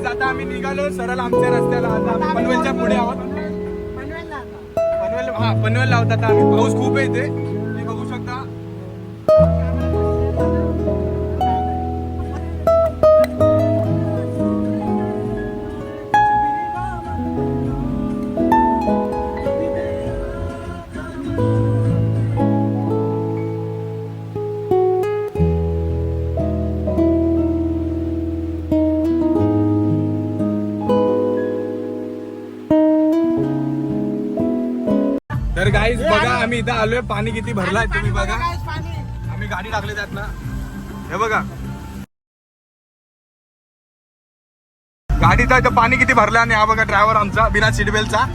आता आम्ही निघालो सरळ आमच्या रस्त्याला. आता पनवेलच्या पुढे आहोत. पनवेल लावतात आम्ही. पाऊस खूप आहे इथे, तुम्ही बघू शकता. तर गाईज बघा आम्ही इथं आलोय. पाणी किती भरलाय तुम्ही बघा. आम्ही गाडी टाकले त्यात ना, हे बघा गाडीचा इथं पाणी किती भरलं. आणि हा बघा ड्रायव्हर आमचा बिना सीट बेल्टचा.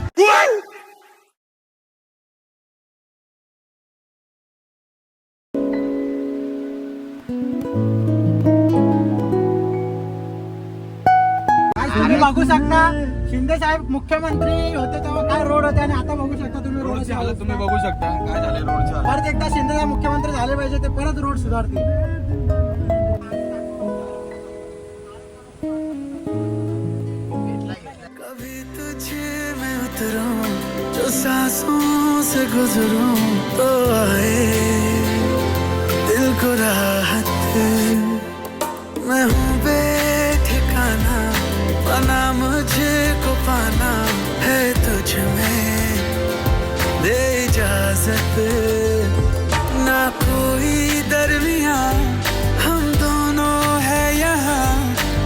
तुम्ही बघू शकता शिंदे साहेब मुख्यमंत्री होते तेव्हा काय रोड होते आणि आता बघू शकता तुम्ही रोडची हालत तुम्ही बघू शकता काय झालंय रोडची हालत. परत एकदा शिंदे साहेब मुख्यमंत्री झाले पाहिजे ते परत रोड सुधारतील. कभी तुझे मैं उतरूं जो सांसों से गुजरूं तो आए दिल को राहत. मैं हूँ बेठिकाना बना मुझे को पाना है तुझ में दे इजाजत. ना कोई दरमिया हम दोनों है यहाँ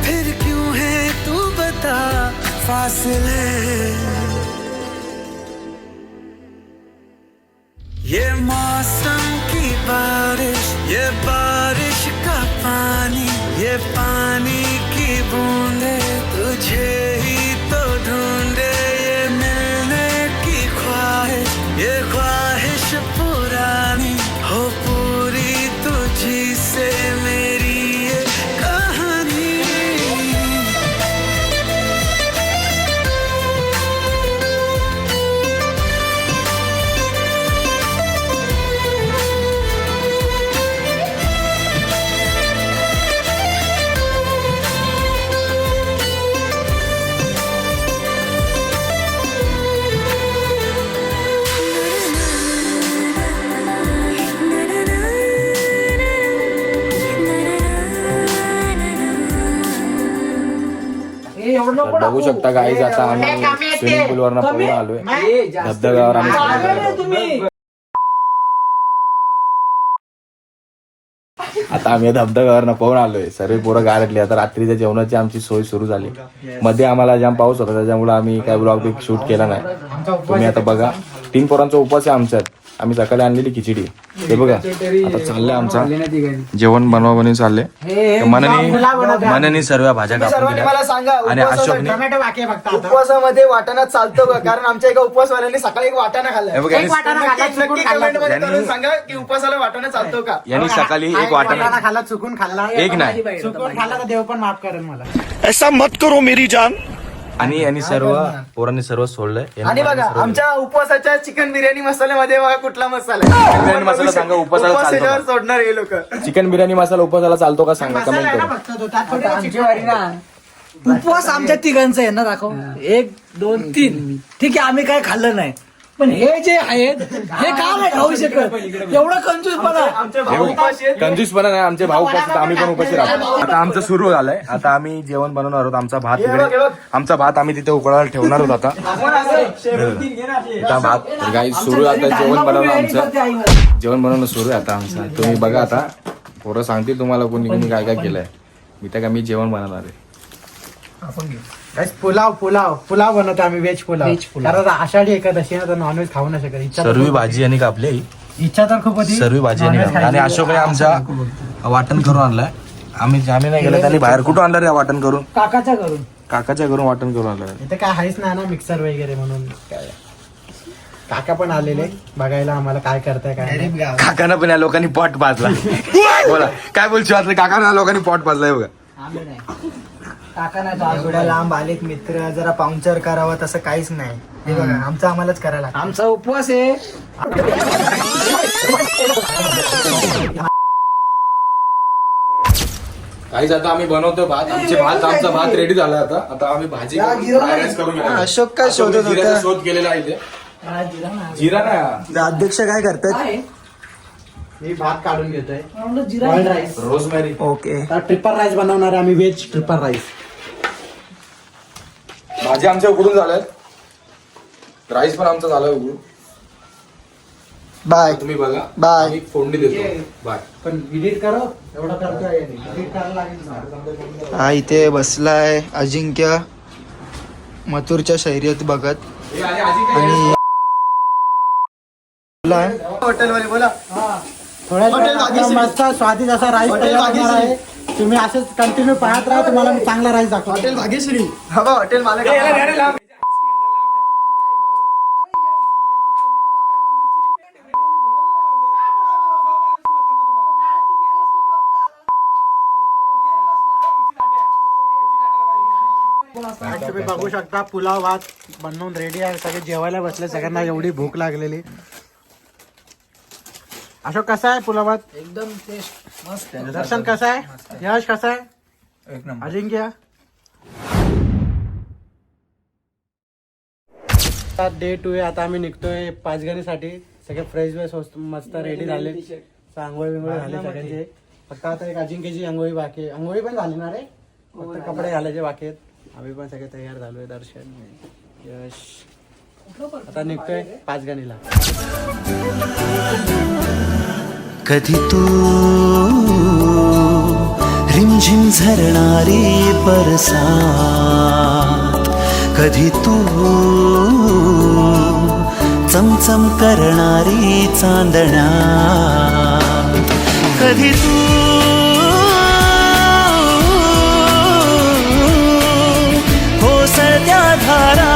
फिर क्यों है तू बता फासले. ये मौसम की बारिश ये बारिश का पानी ये पानी की बूंदे तुझे ही तो ढूंढे. ये मिलने की ख्वाहिश ये ख्वाहिश पुरानी हो पूरी तुझी से मेरी ये कहानी. बघू शकता गाईज आता आम्ही स्विमिंग पूल वरनं पळून आलोय. धबधब्यावर आता आम्ही धबधब्यावरनं पळून आलोय. सर्व पोरं गारटली. आता रात्रीच्या जेवणाची आमची सोय सुरू झाली. मध्ये आम्हाला जाम पाऊस होता त्याच्यामुळे आम्ही काय ब्लॉग शूट केला नाही. तुम्ही आता बघा 3 पोरांचा उपवास आहे आमच्यात. आम्ही सकाळी आणलेली खिचडी हे बघा. आता चाललंय आमचा जेवण बनवा चाललंय. मननी सर्व भाज्या कापून दिल्या आणि अशोकने उपवासामध्ये वाटाणा चालतो का? कारण आमच्या एका उपवासवाल्याने सकाळी एक वाटाणा खाल्ला. सांगा की उपवासाला वाटाणा चालतो का? यांनी सकाळी एक वाटाणा खाल्ला चुकून खाल्ला एक नाही चुकून खाल्ला तर देव पण माफ करेल मला. ऐसा मत करो मेरी जान. आणि यांनी सर्व पोरांनी सर्व सोडलंय. आणि बघा आमच्या उपवासाच्या चिकन बिर्याणी मसाल्यामध्ये बघा कुठला मसाला बिर्याणी मसाला सांगा उपवासाला चालतो. सोडणार हे लोक. चिकन बिर्याणी मसाला उपवासाला चालतो का सांगा कमेंट करून. उपवास आमच्या तिघांचा आहे ना. दाखव 1 2 3 ठीक आहे आम्ही काय खाल्लं नाही पण हे जे आहेत हे का नाही खाऊ शकत. एवढा कंजूसपणा कंजूसपणा नाही. आमचे भाऊ उपाशी आम्ही पण उपाशी राहतो. आता आमचं सुरू झालंय. आता आम्ही जेवण बनवणार आहोत. आमचा भात आम्ही तिथे उकळायला ठेवणार आहोत. आता भात गाईस सुरू. आता जेवण बनवणं आमचं जेवण बनवणं सुरू आहे आता आमचं. तुम्ही बघा आता पोरं सांगतील तुम्हाला कोणी कोणी काय काय केलंय. मी तर का मी जेवण बनवणार आहे. पुलाव बनवतो आम्ही. व्हेज पुलाव. कारण आषाढी एकादशी ना तर नॉनव्हेज खाऊ नाही शकत. सर्व भाजी आणि कापली इच्छा तर खूप होती. सर्व भाजी आणि अशोकने आमचा वाटण करून आणलाय. आम्ही नाही गेलं त्यांनी बाहेर कुठून आणलं रे वाटण करून. काकाच्या घरून वाटण करून आणलं. इथे काय आहेच नाही ना मिक्सर वगैरे म्हणून काका पण आलेले बघायला आम्हाला काय करताय काय नाही. काकांना पण या लोकांनी पॉट पाजला. बोला काय बोलतो आता, काकांना या लोकांनी पॉट पाजलाय बघा. आम्ही नाही काका नाही तो एवढ्या आज लांब आलेत मित्र, जरा पाहुणचार करावा तसं काहीच नाही. हे बघा आमचं आम्हालाच करायला लागतं. आमचा उपवास आहे. काहीच आता आम्ही बनवतो भात. आमचा भात रेडी झाला. आता आम्ही भाजी करून घेणार. अशोक काय शोधत आता मी जिऱ्याचा होता? शोध केलेला आहे इथे. जिरा नाही, अध्यक्ष काय करतात? काय? मी भात काढून घेतोय. म्हणलं जिरा बॉइल्ड राईस. रोजमेरी. ओके. तर ट्रिपल राईस बनवणार आहे आम्ही, व्हेज ट्रिपल राईस. भाजी आमच्या उकडून झाल्यात, राईस पण आमचा झालाय उकडून. बाय तुम्ही बघा. बाय. आम्ही फोडणी देतो. बाय. पण एडिट करो एवढं करतोय, एडिट करायला लागेल ना. हा इथे बसलाय अजिंक्य मथुरच्या शर्यत बघत आणि हॉटेलवाले बोला. थोड्या वेळात मस्त स्वादिष्ट असा राईस तयार होणार आहे. तुम्ही असंच कंटिन्यू पाहत राहा, तुम्हाला मी चांगला राईस दाखवतो. हॉटेल भाग्यश्री. हा बा, हॉटेल मालक. तुम्ही बघू शकता पुलाव भात बनवून रेडी आहे. सगळे जेवायला बसले, सगळ्यांना एवढी भूक लागलेली. अशोक कसा आहे पुलाव भात? एकदम टेस्ट मस्त आहे. दर्शन कसा आहे? यश कसा आहे? एक नंबर. अजिंक्य. डे 2 आहे. आता आम्ही निघतोय पाचगणीसाठी. सगळे फ्रेश वेश मस्त रेडी झाले. आंघोळी बिंगोळी झाले सगळ्यांचे. फक्त आता एक अजिंक्यची आंघोळी बाकी आहे. आंघोळी पण झाली ना रे, फक्त कपडे घालायचे बाकी आहेत. आम्ही पण सगळे तयार झालोय. दर्शन, यश. आता निघतोय पाचगणीला. कधी तू रिमझिम झरणारी बरसात, कधी तू चमचम करणारी चांदण्या, कधी तू कोसळत्या धारा,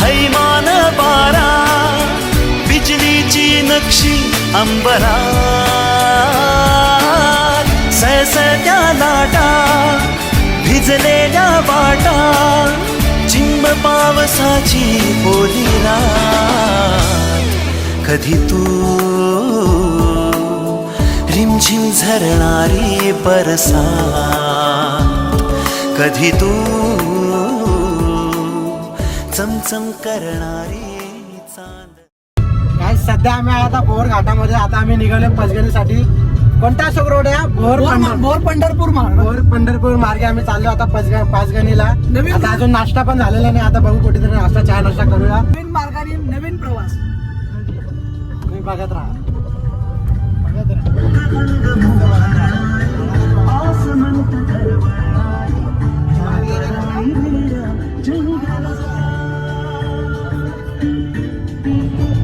हैमान बारा, बिजलीची नक्षी अंबरात, सळसळत्या लाटा, भिजलेल्या वाटा, चिंब पावसाची ओली रात, कधी तू रिमझिम झरणारी बरसात, कधी तू चमचम करणारी चांद. काय सध्या आम्ही आता भोर घाटामध्ये. आता आम्ही निघालो पाचगणीसाठी. कोणता अशोक रोड आहे? भोर पंढरपूर मार्ग. भोर पंढरपूर मार्गे आम्ही चाललो आता पाचगणीला. आता अजून नाश्ता पण झालेला नाही. आता बघू कुठेतरी नाश्ता, चहा नाश्ता करूया. नवीन मार्गाने नवीन प्रवास. तुम्ही बघत राहा.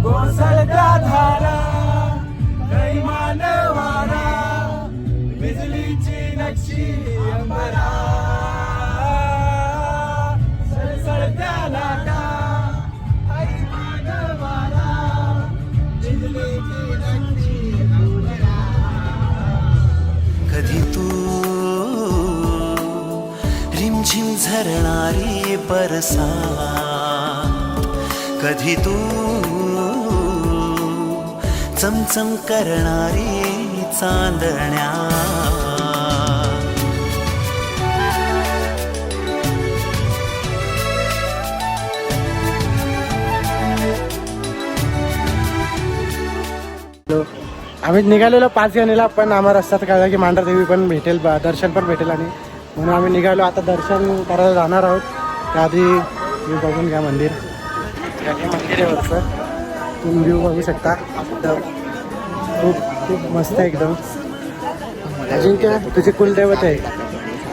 कोसळत्या धारा, कैमान वारा, बिजलीची नक्षी अंबरा, सळसळत्या लाटा, कैमान वारा, बिजलीची नक्षी अंबरा. कधी तू रिमझिम झरणारी बरसात, कधी तू चमचम करणारी चांदण्या. आम्ही निघालेलो पाचगणीला, पण आम्हाला रस्त्यात कळलं की मांढरदेवी पण भेटेल, दर्शन पण भेटेल. आणि म्हणून आम्ही निघालो. आता दर्शन करायला जाणार आहोत. त्याआधी व्ह्यू बघून घ्या मंदिर. मंदिर आहे वरचं, तुम्ही व्ह्यू बघू शकता. खूप खूप मस्त आहे एकदम. अजिंक्य तुझे कुलदैवत आहे.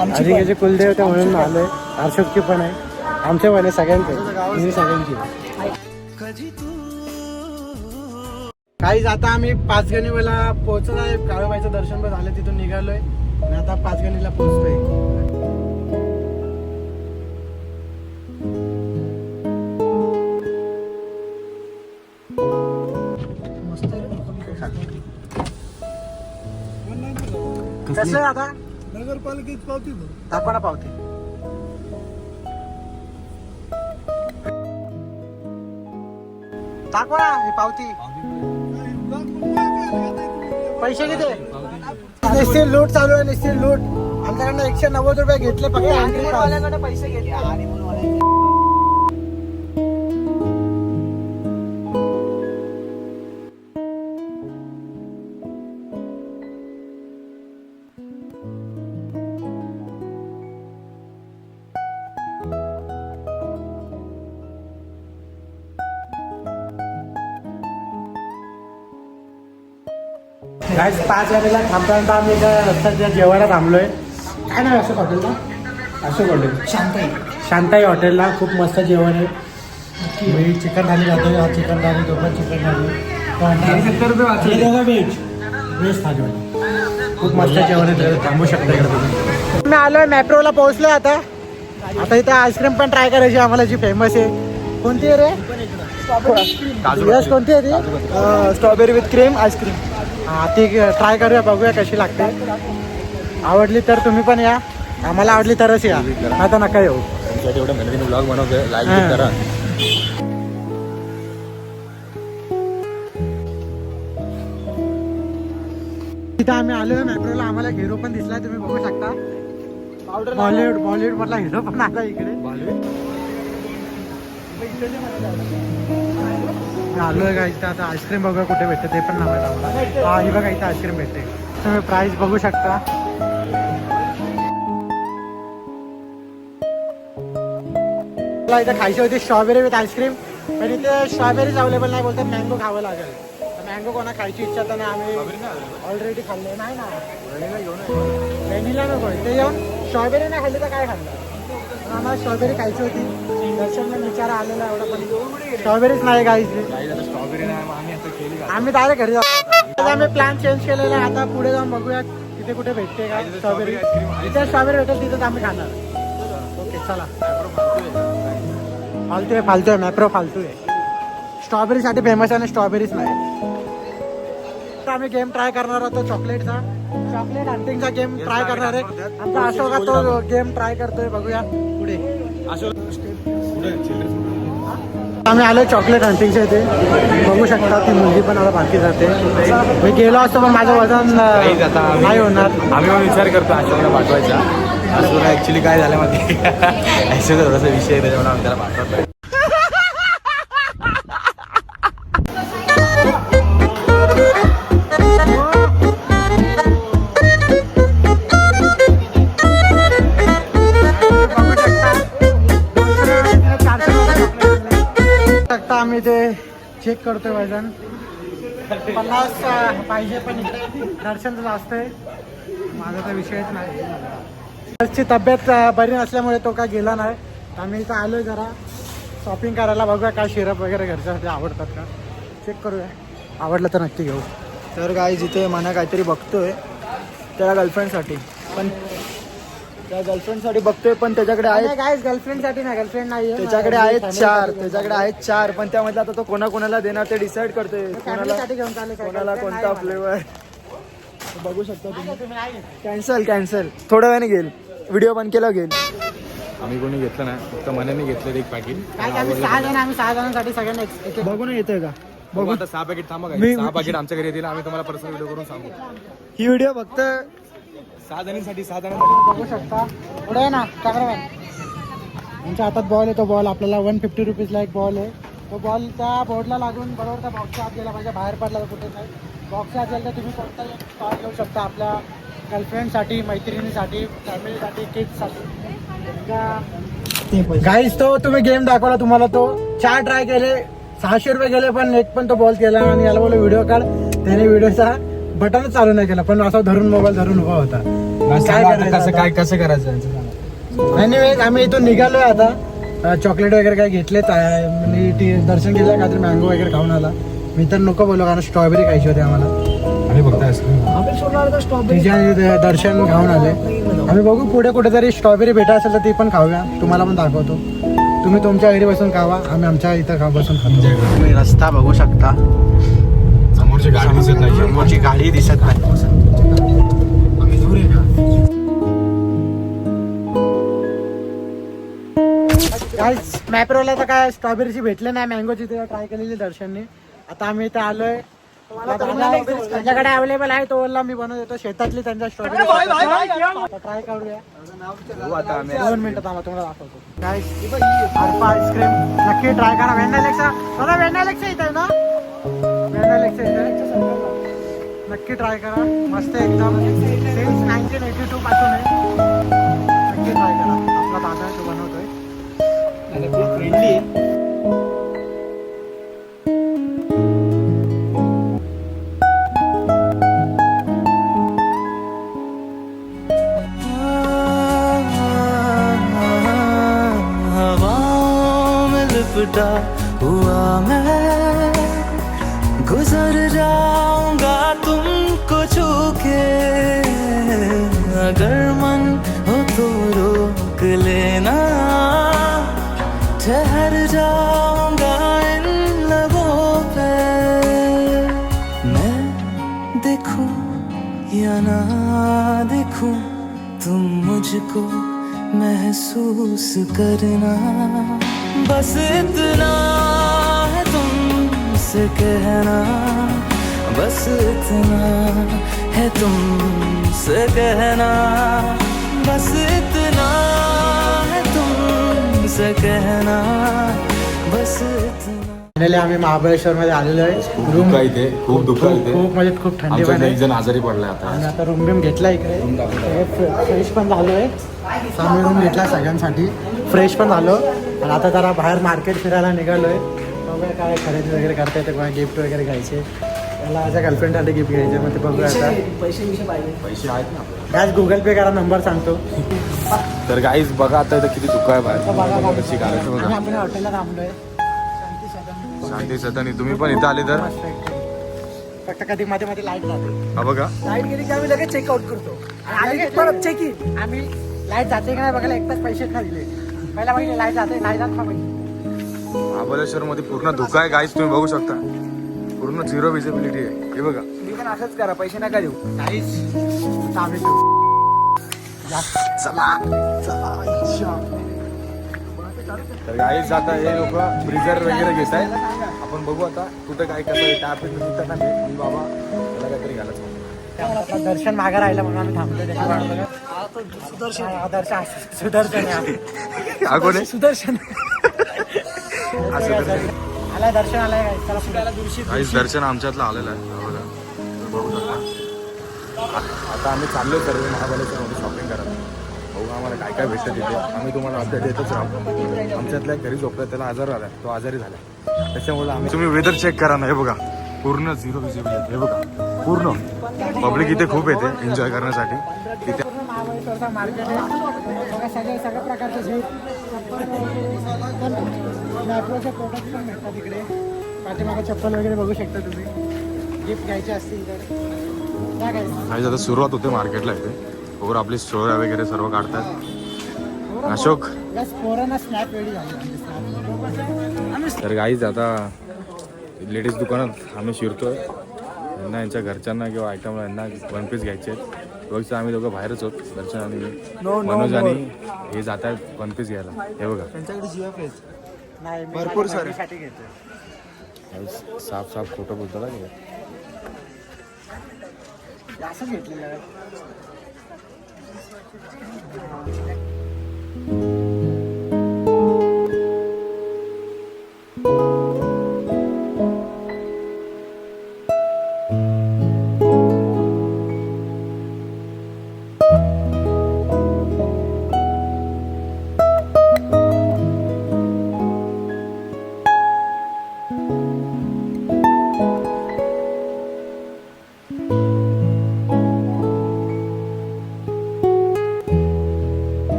अजिंक्यचे कुलदैवत आहे म्हणून आलोय. अशोकची पण आहे, आमच्या पण आहे, सगळ्यांचे सगळ्यांची. काहीच आता आम्ही पाचगणीला पोहोचलो आहे. काळूबाईचं दर्शन पण झालं, तिथून निघालोय आणि आता पाचगणीला पोहोचतोय. कसं आहे आता नगरपालिकेत पावती दाखवा ना पावती. दाखवा ना ही पावती. पैसे किती? निश्चित लूट चालू आहे, निश्चित लूट. आमच्याकडनं 190 रुपये घेतले फक्त एंट्री पास. पैसे घेतले. गाईस 5 वाजेला थांबताना आम्ही रस्त्याच्या जेवायला थांबलोय. काय नाही असं हॉटेलला, अशोक हॉटेल, शांताई हॉटेलला. खूप मस्त जेवण आहे. मी चिकन थाली खातोय. हा चिकन थाली, दोघं चिकन थाली, दोघं व्हेज थाली. खूप मस्त जेवण आहे, थांबू शकता इकडे तुम्ही. मी आलोय मॅप्रोला पोहोचलोय. आता इथं आईस्क्रीम पण ट्राय करायची आम्हाला, जी फेमस आहे. कोणती आहे रे? यश कोणती आहे ती? Strawberry with cream ice cream. हा ती ट्राय करूया, बघूया कशी लागते. आवडली तर तुम्ही पण या, आम्हाला आवडली तरच या, आता नका येऊ. एवढं नवीन ब्लॉग बनवतोय, लाईक करा. तिथं आम्ही आलोय मॅप्रोला. आम्हाला हिरो पण दिसलाय, तुम्ही बघू शकता. बॉलिवूड मधला हिरो पण आला इकडे. आलोय का इथं. आता आईस्क्रीम बघूया कुठे भेटते ते पण नाव आहे. हा ही बघा इथं आईस्क्रीम भेटते. तुम्ही प्राइस बघू शकता. मला इथं खायची होती स्ट्रॉबेरी विथ आईस्क्रीम, पण इथे स्ट्रॉबेरीज अवेलेबल नाही, बोलतात मँगो खावं लागेल. मँगो कोणा खायची इच्छा तर नाही, आम्ही ऑलरेडी खाल्ले. नाही ना व्हॅनिला नको, ते येऊन स्ट्रॉबेरी नाही खाल्ली तर काय खाल्लं. आम्हाला स्ट्रॉबेरी खायची होती. दर्शनला विचार आलेला एवढा, पण स्ट्रॉबेरीच नाही खायची. आम्ही डायरेक्ट घरी जातो. आम्ही प्लॅन चेंज केलेला आहे. आता पुढे जाऊन बघूया तिथे कुठे भेटते का स्ट्रॉबेरी. जिथे स्ट्रॉबेरी भेटेल तिथेच आम्ही खाणार. ओके चला. फालतू आहे मॅप्रो, फालतू आहे. स्ट्रॉबेरीसाठी फेमस आहे आणि स्ट्रॉबेरीच नाही. तर आम्ही गेम ट्राय करणार होतो चॉकलेटचा, चॉकलेट हंटिंगचा गेम ट्राय करणार आहे. आमचा अशोका तो गेम ट्राय करतोय, बघूया पुढे. आम्ही आलो चॉकलेट हंटिंगच्या इथे, बघू शकता. ती मुलगी पण आता बाकी जाते. मी गेलो असतो पण माझं वजन नाही होणार. आम्ही पण विचार करतो अशोकला पाठवायचा. अशोकला ऍक्च्युली काय झालं माहिती, अशोक थोडासा विषय आहे, त्याच्यामुळे आम्ही त्याला पाठवतो. आम्ही ते चेक करतोय वजन 50 पाहिजे, पण दर्शनचं जास्त आहे. माझा तर विषयच नाही. त्याची तब्येत बरी नसल्यामुळे तो काय गेला नाही. आम्ही इथं आलोय जरा शॉपिंग करायला. बघूया काय सिरप वगैरे घरच्यासाठी आवडतात का, चेक करूया. आवडलं तर नक्की घेऊ. तर काय जिथे मना काहीतरी बघतोय त्या गर्लफ्रेंडसाठी, पण त्या गर्लफ्रेंडसाठी बघतोय, पण त्याच्याकडे आहे गाईज गर्लफ्रेंडसाठी नाही, गर्लफ्रेंड नाही. त्याच्याकडे आहेत चार, पण त्यामधला आता तो कोणाला देणार ते डिसाईड करतोय. कोणाला कोणता फ्लेवर बघू शकता तुम्ही. कॅन्सल थोड्या वेळाने घेईल. व्हिडिओ बंद केला घेईल. आम्ही कोणी घेतलं नाही, फक्त मनाने घेतलं एक पॅकेट. आम्ही 6 जणांसाठी सगळ्यांना बघू ना येतोय का. बघू आता 6 पॅकेट थांबा. 6 पॅकेट आमच्या घरी येतील, आम्ही तुम्हाला पर्सनल व्हिडिओ करून सांगू. ही व्हिडिओ फक्त 6 जणांसाठी बघू शकता. पुढे आहे ना कॅमेरामॅन, आमच्या हातात बॉल आहे. तो बॉल आपल्याला 150 रुपीजला एक बॉल आहे. तो बॉल त्या बोर्डला लागून बरोबर त्या बॉक्सच्या आत गेला पाहिजे, बाहेर पडला तर कुठे नाही. बॉक्सच्या आत गेला तर तुम्ही कोणताही स्टॉल घेऊ शकता आपल्या गर्लफ्रेंडसाठी, मैत्रिणीसाठी, फॅमिलीसाठी, किड्ससाठी. गाईज तो तुम्ही गेम दाखवला, तुम्हाला तो 4 ट्राय केले, 600 रुपये गेले, पण एक पण तो बॉल केला. आणि याला बोललो व्हिडिओ काढ, त्याने व्हिडिओचा बटनच चालू नाही केला, पण असा धरून मोबाईल धरून उभा होता. कसं करायचं. एनिवेज आम्ही इथून निघालोय आता. चॉकलेट वगैरे काय घेतलेच. दर्शन केलं काहीतरी मँगो वगैरे खाऊन आला. मी तर नको बोललो, कारण स्ट्रॉबेरी खायची होती आम्हाला. आम्ही बघतो आईस्क्रीम. तिच्या दर्शन खाऊन आले. आम्ही बघू पुढे कुठेतरी स्ट्रॉबेरी भेटा असेल तर ती पण खाऊया, तुम्हाला पण दाखवतो. तुम्ही तुमच्या घरी बसून खावा, आम्ही आमच्या इथं बसून खातो. तुम्ही रस्ता बघू शकता. समोरची गाडी दिसत नाही. गाडी दिसत नाही. आम्ही दूर आहे का? गाईज मॅप्रोला तर काय स्ट्रॉबेरीची भेटले नाही, मँगोची ते ट्राय केलेली दर्शनने. आता आम्ही इथे आलोय. त्यांच्याकडे अवेलेबल आहे तो बोलला मी बनवत येतो शेतातली त्यांच्या स्ट्रॉबेरी. ट्राय करूया. 2 मिनिटं थांबा तुम्हाला दाखवतो. गाईज अर्पा आईस्क्रीम नक्की ट्राय करा. वेंडालेक्सा मला वेंडालेक्सा इथे आहे ना, वेंडालेक्सा इथे नक्की ट्राय करा. मस्त आहे एकदम. सिन्स 1982 पासून आहे. नक्की ट्राय करा. आपला दादा तो बनवतोय. फ्रेंडली हवाओं में लिपटा हुआ मैं गुजर जाऊंगा तुमको छू के, अगर मन हो तो रोक लेना, ठहर जाऊंगा इन लबों पे, मैं देखूं या ना देखूं तुम मुझको महसूस करना, बस इतना है तुमसे कहना, बस इतना है तुमसे कहना, बस इतना है तुमसे कहना, बस इतना. फायनली आम्ही महाबळेश्वर मध्ये आलेलो आहे. खूप दुःख आहे इथे, खूप दुःख आहे इथे. खूप म्हणजे खूप थंडी पण आमच्यात आहे. एक जण आजारी पडलाय आता. आणि आता रूम बिम घेतला इकडे. फ्रेश पण झालो आहे. आम्ही रूम घेतला सगळ्यांसाठी. फ्रेश पण झालो आणि आता जरा बाहेर मार्केट फिरायला निघालोय. बघूया काय खरेदी वगैरे करता येते, कोणा गिफ्ट वगैरे घ्यायचे. त्याला माझ्या गर्लफ्रेंडसाठी गिफ्ट घ्यायचे. मग ते बघूया आता. पैसे आहेत ना. गॅस गुगल पे करा, नंबर सांगतो. तर गाईज बघा आता इथं किती दुःख आहे बाहेर. बघा कशी घालायचं आणि बघा. आपण हॉटेलला थांबलोय. शांती सदानी तुम्ही पण इथं आले तर मस्त एकदम. फक्त कधी मध्ये मध्ये लाईट जाते. हा बघा. लाईट गेली की आम्ही लगेच चेकआउट करतो आणि लगेच परत चेक इन. आम्ही लाईट जाते की नाही बघायला एकटाच पैसे नाही दिले. पहिला बघितले लाईट जाते, नाही जात का बघितले. महाबळेश्वर मध्ये पूर्ण धुका आहे गाईज, तुम्ही बघू शकता. पूर्ण झिरो विजिबिलिटी आहे. हे बघा. मी पण असंच करा, पैसे नका देऊ. काहीच आम्ही तर गाईज आता हे लोक ब्रिजर वगैरे घेत आहेत. आपण बघू आता कुठं काय कसं आहे. त्या आपण तिथं नाही बाबा मला काहीतरी घालायचं. दर्शन मागे राहिलं म्हणून आम्ही थांबलो. सुदर्शन सुदर्शन हा कोण आहे? सुदर्शन आलाय दर्शन आलाय काय त्याला पुढे. गाईज दर्शन आमच्यातलं आलेलं आहे. हा बघा. तुम्ही बघू शकता. आता आम्ही चाललोय सर्व महाबळेश्वरमध्ये शॉपिंग करायला. बघू आम्हाला काय काय भेटतं तिथे. आम्ही तुम्हाला अपडेट देतच राहू. आमच्यातल्या घरी झोपला त्याला आजार आला, तो आजारी झाला. त्याच्यामुळे आम्ही तुम्ही वेदर चेक करा ना. हे बघा पूर्ण झिरो विजिबिलिटी. हे बघा पूर्ण पब्लिक इथे खूप येते एन्जॉय करण्यासाठी. तिथे महाबळेश्वरचा मार्केट आहे. सगळ्या प्रकारचे मॅप्रोचे प्रोडक्ट पण भेटतात तिकडे. पाठीमागे चप्पल वगैरे बघू शकता तुम्ही. गिफ्ट घ्यायचे असतील तर काय घ्यायचं. काही आता सुरुवात होते मार्केटला इथे. ओवर आपली स्टोऱ्या वगैरे सर्व काढतात. अशोक पोरांना स्नॅप रेडी झाली. तर गाईज आता लेडीज दुकानात आम्ही शिरतोय. यांना यांच्या घरच्यांना किंवा आयटमला यांना वन पीस घ्यायचे आहेत. रोजचं आम्ही दोघं बाहेरच होत. दर्शन आणि मनोज आणि हे जात आहेत वन पीस घ्यायला. हे बघा त्यांच्याकडे जिओ फ्रेज नाही भरपूर सारे. घेतो. साफ साफ खोटं बोलतो का. असंच घेतलेलं आहे.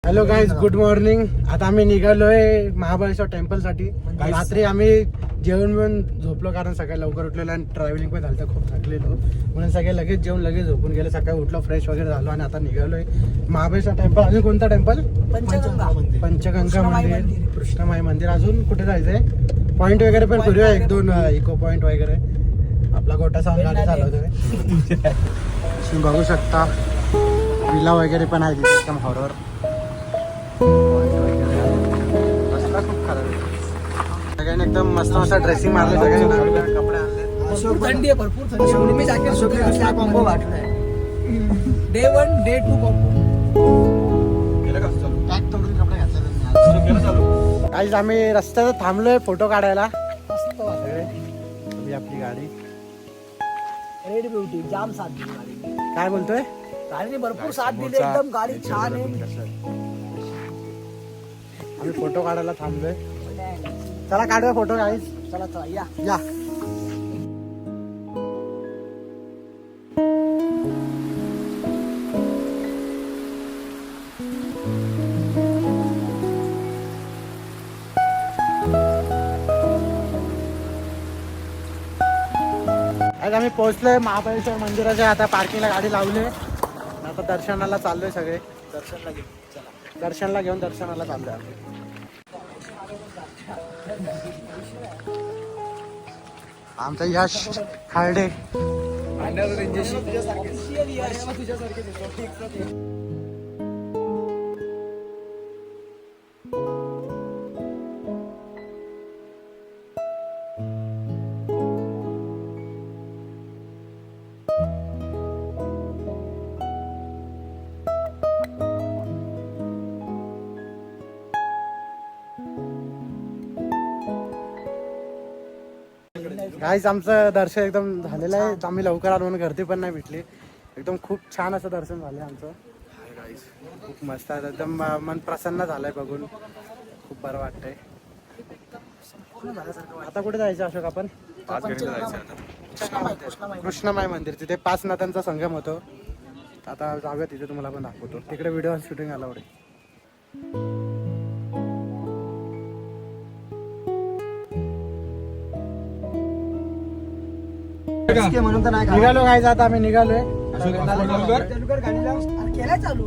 Hello guys, good morning. आता आम्ही निघालोय महाबळेश्वर टेम्पल साठी. रात्री आम्ही जेवण बिवून झोपलो कारण सकाळी लवकर उठलेलो आणि ट्रॅव्हलिंग पण झालं, खूप थकलेलो म्हणून सगळे लगेच जेवण लगेच झोपून गेले. सकाळी उठलो, फ्रेश वगैरे झालो आणि आता निघालोय महाबळेश्वर टेम्पल. अजून कोणता टेम्पल? पंचगंगा मंदिर, कृष्णमाई मंदिर. अजून कुठे जायचंय? पॉइंट वगैरे पण फिरूया, एक दोन इको पॉइंट वगैरे. आपला गोटा साऊंड गाडी चालवतोय. तुम्ही बघू शकता विला वगैरे पण आहे तिथे, एकदम हॉरर. सगळ्यांनी एकदम मस्त मस्त ड्रेसिंग मारले, सगळ्यांनी कपडे आणले. थंडी आहे, भरपूर थंडी आहे. मी जॅकेट कॉम्बो वाटलाय. Day 1 day 2 combo. आज आम्ही रस्त्यात थांबलोय फोटो काढायला. सगळे ही आपली गाडी रेड ब्युटी जाम साथ दिली गाडी. काय बोलतोय? गाडीने भरपूर साथ दिली, एकदम गाडी छान आहे. आम्ही फोटो काढायला थांबलोय. चला काढूया फोटो गाईज. चला चला या. या. आज आम्ही पोहोचलोय महाबळेश्वर मंदिराच्या. आता पार्किंगला गाडी लावली. आता दर्शनाला चाललोय सगळे. दर्शनाला घेऊन दर्शनाला चाललोय आम्ही. आमचा यश खार्डे. गाईज आमचं दर्शन एकदम झालेलं आहे. आम्ही लवकर आलो म्हणून गर्दी पण नाही भेटली. एकदम खूप छान असं दर्शन झालं आमचं. खूप मस्त आहे, एकदम मन प्रसन्न झालंय बघून. खूप बरं वाटतंय. आता कुठे जायचं अशोक आपण? कृष्णमाई मंदिर, तिथे 5 नद्यांचा संगम होतो. आता जाऊया तिथे, तुम्हाला पण दाखवतो. तिकडे व्हिडिओ शूटिंग आला एवढे. निघालो गाईज, आता आम्ही निघालोय. केला चालू.